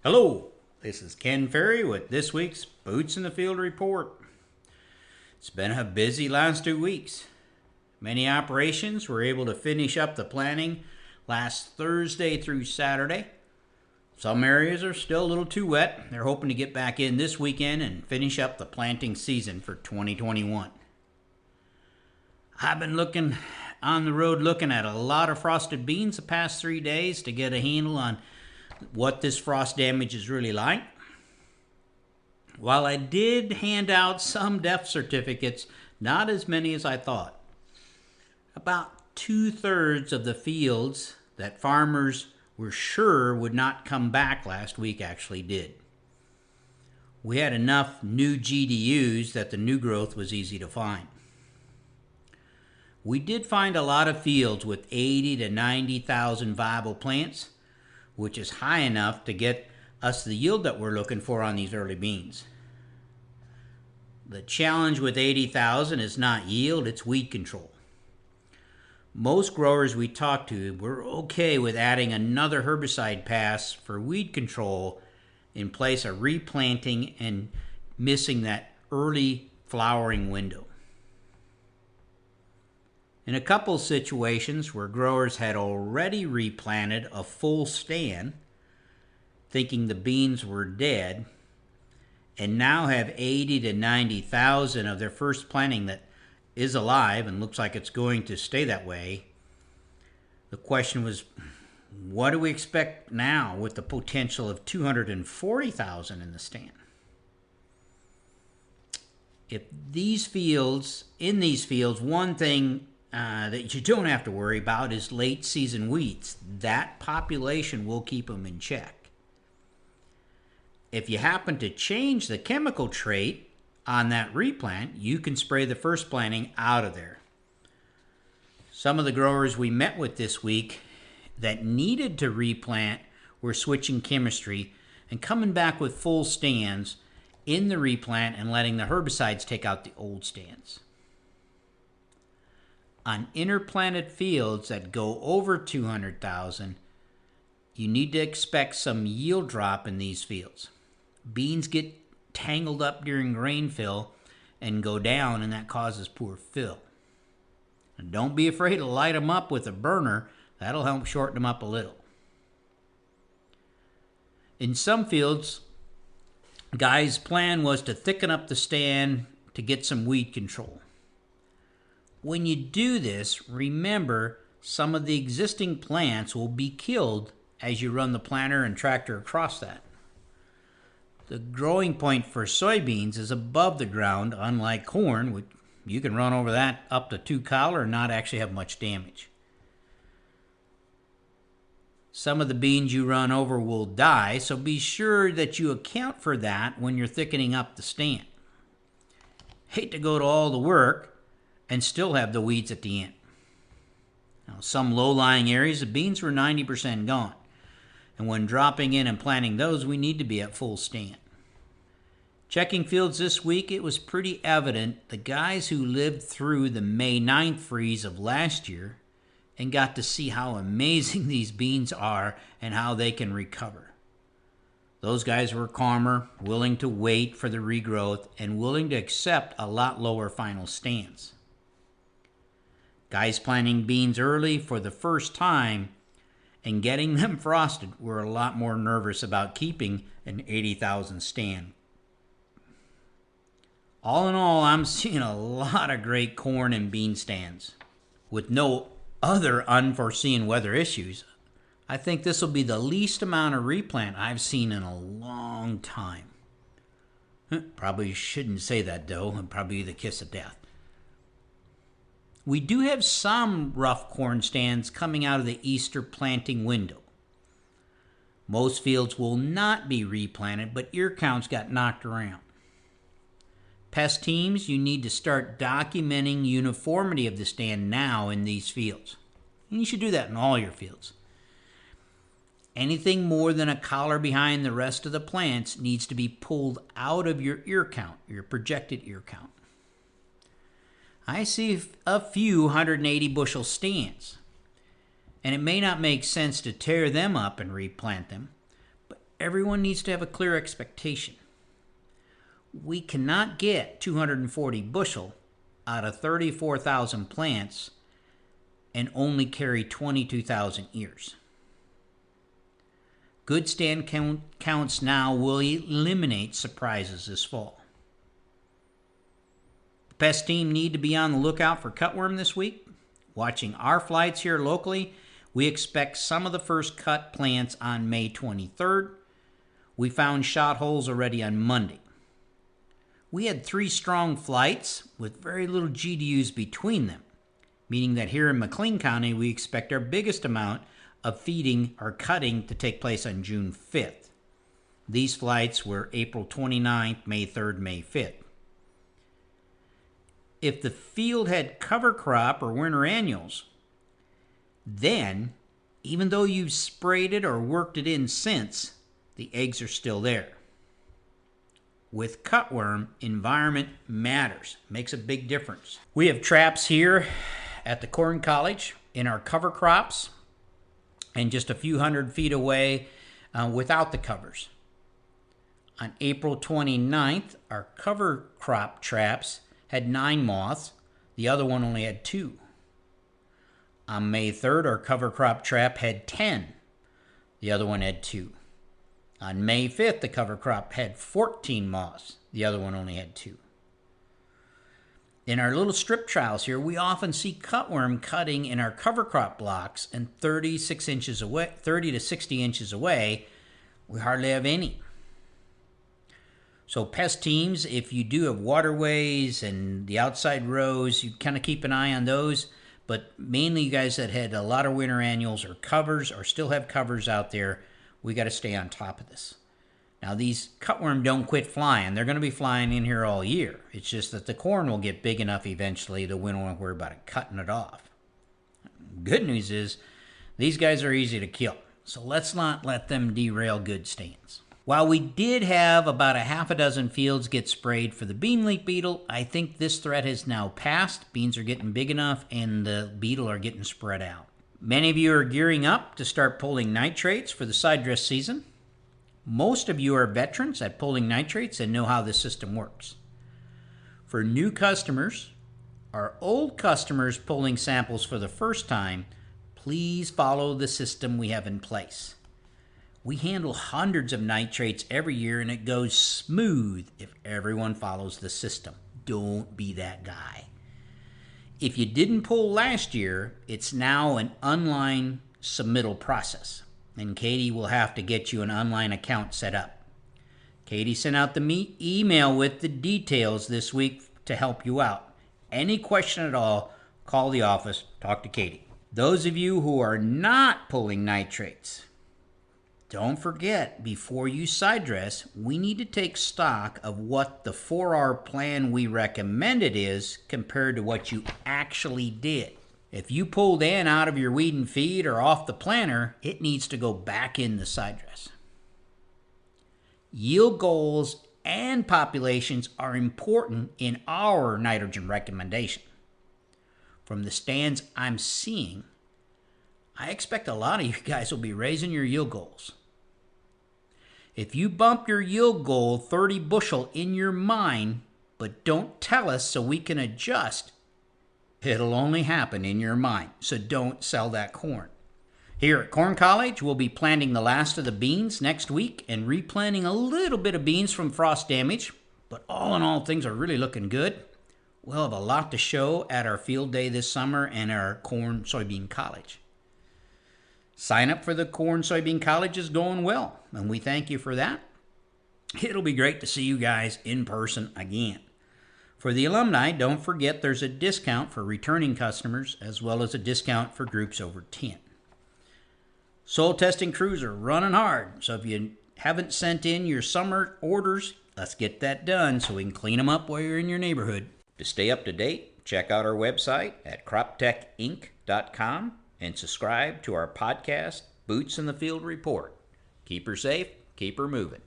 Hello, this is Ken Ferry with this week's Boots in the Field report. It's been a busy last 2 weeks. Many operations were able to finish up the planting last Thursday through Saturday. Some areas are still a little too wet. They're hoping to get back in this weekend and finish up the planting season for 2021. I've been looking on the road looking at a lot of frosted beans the past 3 days to get a handle on what this frost damage is really like. While I did hand out some death certificates, not as many as I thought. About 2/3 of the fields that farmers were sure would not come back last week actually did. We had enough new GDUs that the new growth was easy to find. We did find a lot of fields with 80 to 90,000 viable plants, which is high enough to get us the yield that we're looking for on these early beans. The challenge with 80,000 is not yield, it's weed control. Most growers we talked to were okay with adding another herbicide pass for weed control in place of replanting and missing that early flowering window. In a couple situations where growers had already replanted a full stand, thinking the beans were dead, and now have 80 to 90,000 of their first planting that is alive and looks like it's going to stay that way, the question was, what do we expect now with the potential of 240,000 in the stand? In these fields, one thing that you don't have to worry about is late season weeds. That population will keep them in check. If you happen to change the chemical trait on that replant, you can spray the first planting out of there. Some of the growers we met with this week that needed to replant were switching chemistry and coming back with full stands in the replant and letting the herbicides take out the old stands. On interplanted fields that go over 200,000, you need to expect some yield drop in these fields. Beans get tangled up during grain fill and go down, and that causes poor fill. And don't be afraid to light them up with a burner. That'll help shorten them up a little. In some fields, guys' plan was to thicken up the stand to get some weed control. When you do this, remember some of the existing plants will be killed as you run the planter and tractor across that. The growing point for soybeans is above the ground, unlike corn, which you can run over that up to 2 collar and not actually have much damage. Some of the beans you run over will die, so be sure that you account for that when you're thickening up the stand. Hate to go to all the work and still have the weeds at the end. Now, some low-lying areas, the beans were 90% gone. And when dropping in and planting those, we need to be at full stand. Checking fields this week, it was pretty evident the guys who lived through the May 9th freeze of last year and got to see how amazing these beans are and how they can recover. Those guys were calmer, willing to wait for the regrowth, and willing to accept a lot lower final stands. Guys planting beans early for the first time and getting them frosted were a lot more nervous about keeping an 80,000 stand. All in all, I'm seeing a lot of great corn and bean stands. With no other unforeseen weather issues, I think this will be the least amount of replant I've seen in a long time. Probably shouldn't say that though, it'd probably be the kiss of death. We do have some rough corn stands coming out of the Easter planting window. Most fields will not be replanted, but ear counts got knocked around. Pest teams, you need to start documenting uniformity of the stand now in these fields. And you should do that in all your fields. Anything more than a collar behind the rest of the plants needs to be pulled out of your ear count, your projected ear count. I see a few 180 bushel stands, and it may not make sense to tear them up and replant them, but everyone needs to have a clear expectation. We cannot get 240 bushel out of 34,000 plants and only carry 22,000 ears. Good stand counts now will eliminate surprises this fall. The pest team need to be on the lookout for cutworm this week. Watching our flights here locally, we expect some of the first cut plants on May 23rd. We found shot holes already on Monday. We had 3 strong flights with very little GDUs between them, meaning that here in McLean County, we expect our biggest amount of feeding or cutting to take place on June 5th. These flights were April 29th, May 3rd, May 5th. If the field had cover crop or winter annuals, then, even though you've sprayed it or worked it in since, the eggs are still there. With cutworm, environment matters, makes a big difference. We have traps here at the Corn College in our cover crops and just a few hundred feet away without the covers. On April 29th, our cover crop traps had 9 moths. The other one only had 2. On May 3rd, our cover crop trap had 10. The other one had 2. On May 5th, the cover crop had 14 moths. The other one only had 2. In our little strip trials here, we often see cutworm cutting in our cover crop blocks, and 30 to 60 inches away, we hardly have any. So pest teams, if you do have waterways and the outside rows, you kind of keep an eye on those. But mainly you guys that had a lot of winter annuals or covers or still have covers out there, we got to stay on top of this. Now, these cutworm don't quit flying. They're going to be flying in here all year. It's just that the corn will get big enough eventually that we don't want to worry about it cutting it off. Good news is these guys are easy to kill, so let's not let them derail good stands. While we did have about a half a dozen fields get sprayed for the bean leaf beetle, I think this threat has now passed. Beans are getting big enough and the beetle are getting spread out. Many of you are gearing up to start pulling nitrates for the side dress season. Most of you are veterans at pulling nitrates and know how this system works. For new customers or old customers pulling samples for the first time, please follow the system we have in place. We handle hundreds of nitrates every year and it goes smooth if everyone follows the system. Don't be that guy. If you didn't pull last year, it's now an online submittal process, and Katie will have to get you an online account set up. Katie sent out the email with the details this week to help you out. Any question at all, call the office, talk to Katie. Those of you who are not pulling nitrates, don't forget, before you side dress, we need to take stock of what the 4R plan we recommended is compared to what you actually did. If you pulled in out of your weed and feed or off the planter, it needs to go back in the side dress. Yield goals and populations are important in our nitrogen recommendation. From the stands I'm seeing, I expect a lot of you guys will be raising your yield goals. If you bump your yield goal 30 bushel in your mind, but don't tell us so we can adjust, it'll only happen in your mind. So don't sell that corn. Here at Corn College, we'll be planting the last of the beans next week and replanting a little bit of beans from frost damage. But all in all, things are really looking good. We'll have a lot to show at our field day this summer and our Corn Soybean College. Sign up for the Corn Soybean College is going well, and we thank you for that. It'll be great to see you guys in person again. For the alumni, don't forget there's a discount for returning customers as well as a discount for groups over 10. Soil testing crews are running hard, so if you haven't sent in your summer orders, let's get that done so we can clean them up while you're in your neighborhood. To stay up to date, check out our website at croptechinc.com and subscribe to our podcast, Boots in the Field Report. Keep her safe, keep her moving.